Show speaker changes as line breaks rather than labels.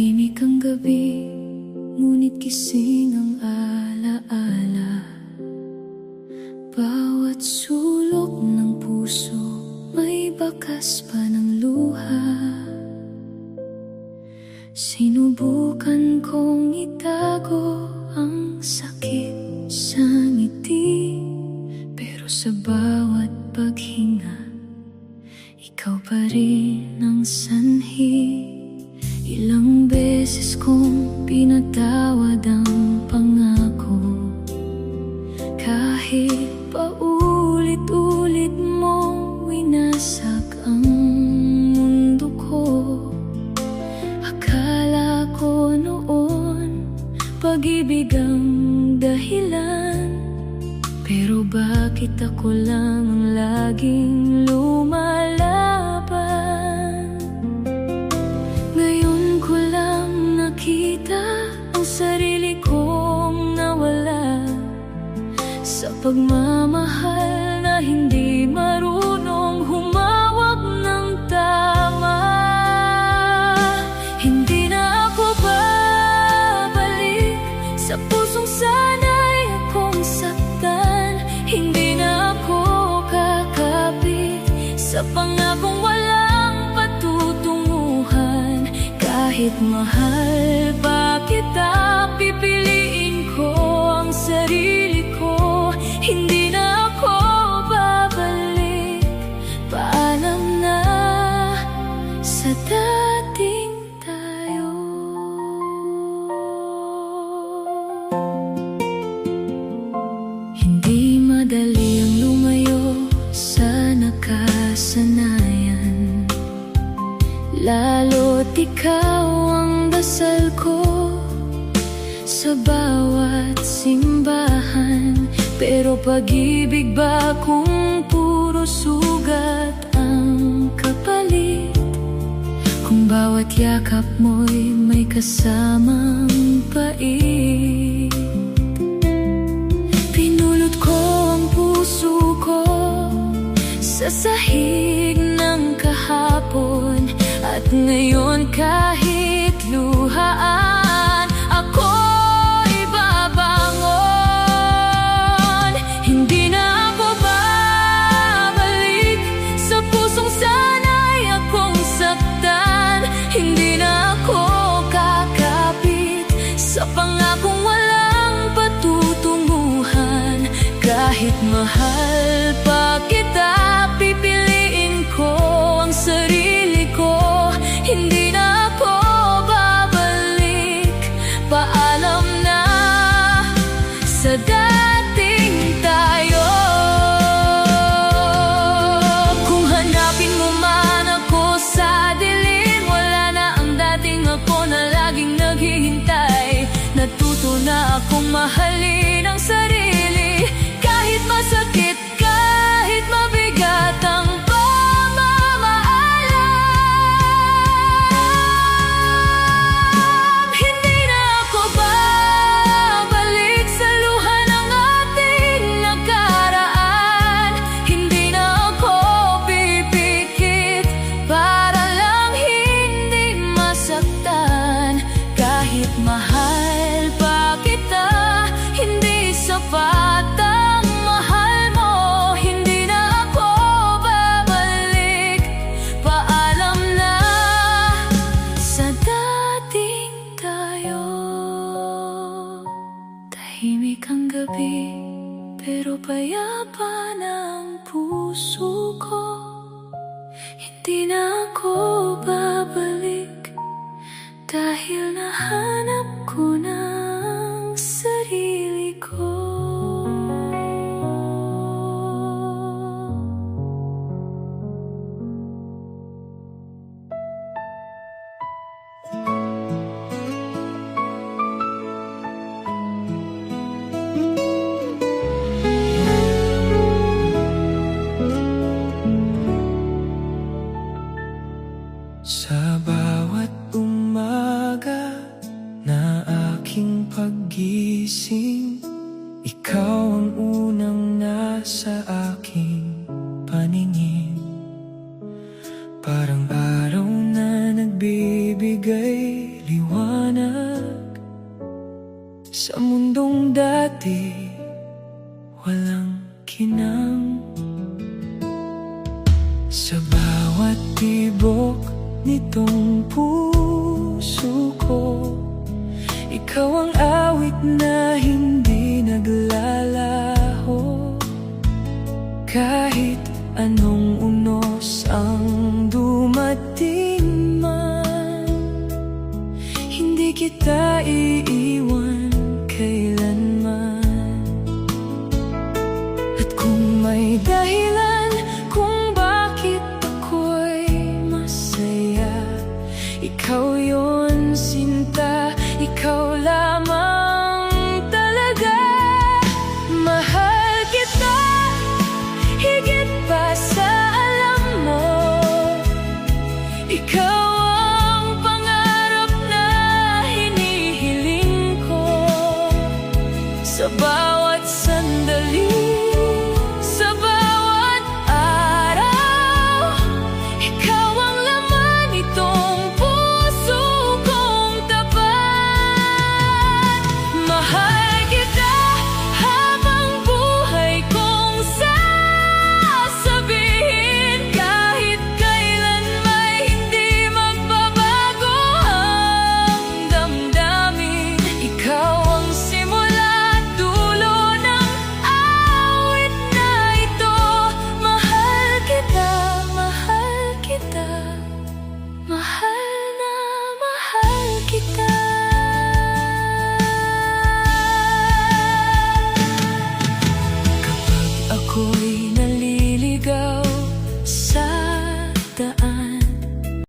Tahimik ang gabi, ngunit gising ang alaala. Bawat sulok ng puso may bakas pa ng luha. Sinubukan kong itago ang sakit sa ngiti, pero sa bawat paghinga, ikaw pa rin ang sanhi. Ilang beses kong pinatawad ang pangako, kahit paulit-ulit mong winasak ang mundo ko. Akala ko noon pag-ibig ang dahilan, pero bakit ako lang ang laging lumalaban? Ngayon ko lang nakita ang sarili kong nawala sa pagmamahal na hindi marunong humawak ng tama. Hindi na ako babalik sa pusong sana'y akong saktan. Hindi na ako kakapit sa pangakong walang patutunguhan. Kahit mahal pa kita, pipiliin ko ang sarili ko. Hindi na ako babalik, paalam na sa dating tayo. Hindi madali ang lumayo sa nakasanayan, lalo't ikaw ang dasal ko sa bawat simbahan. Pero pag-ibig ba kung puro sugat ang kapalit? Kung bawat yakap mo'y may kasamang pait. Pinulot ko ang puso ko sa sahig ng kahapon, at ngayon kahit luhaan, ako'y babangon. Hindi na ako babalik sa pusong sana'y akong saktan. Hindi na ako kakapit sa pangakong walang patutunguhan. Kahit mahal pa kita, pipiliin ko ang sarili ko. Hindi na ako babalik, paalam na sa dating tayo. Kung hanapin mo man ako sa dilim, wala na ang dating ako na laging naghihintay. Natuto na akong mahalin ang sarili, kahit masakit, kahit mabigat ang pamamaalam. Hindi na ako babalik sa luha ng ating nakaraan. Hindi na ako pipikit para lang hindi masaktan. Kahit mahal pa kita, hindi sapat ang mahal mo. Hindi na ako babalik, paalam na sa dating tayo. Tahimik ang gabi, pero payapa ng puso ko. Hindi na ako babalik, dahil nahanap ko na ang sarili ko.
Sa bawat umaga na aking paggising, ikaw ang unang nasa aking paningin. Parang araw na nagbibigay liwanag Sa mundong dati walang kinang, sa bawat tibok nitong puso ko, ikaw ang awit na hindi naglalaho. Kahit anong unos ang dumating man, hindi kita iiwan kailanman. At kung may dahilan kung bakit ako'y masaya, ikaw yon sinta, ikaw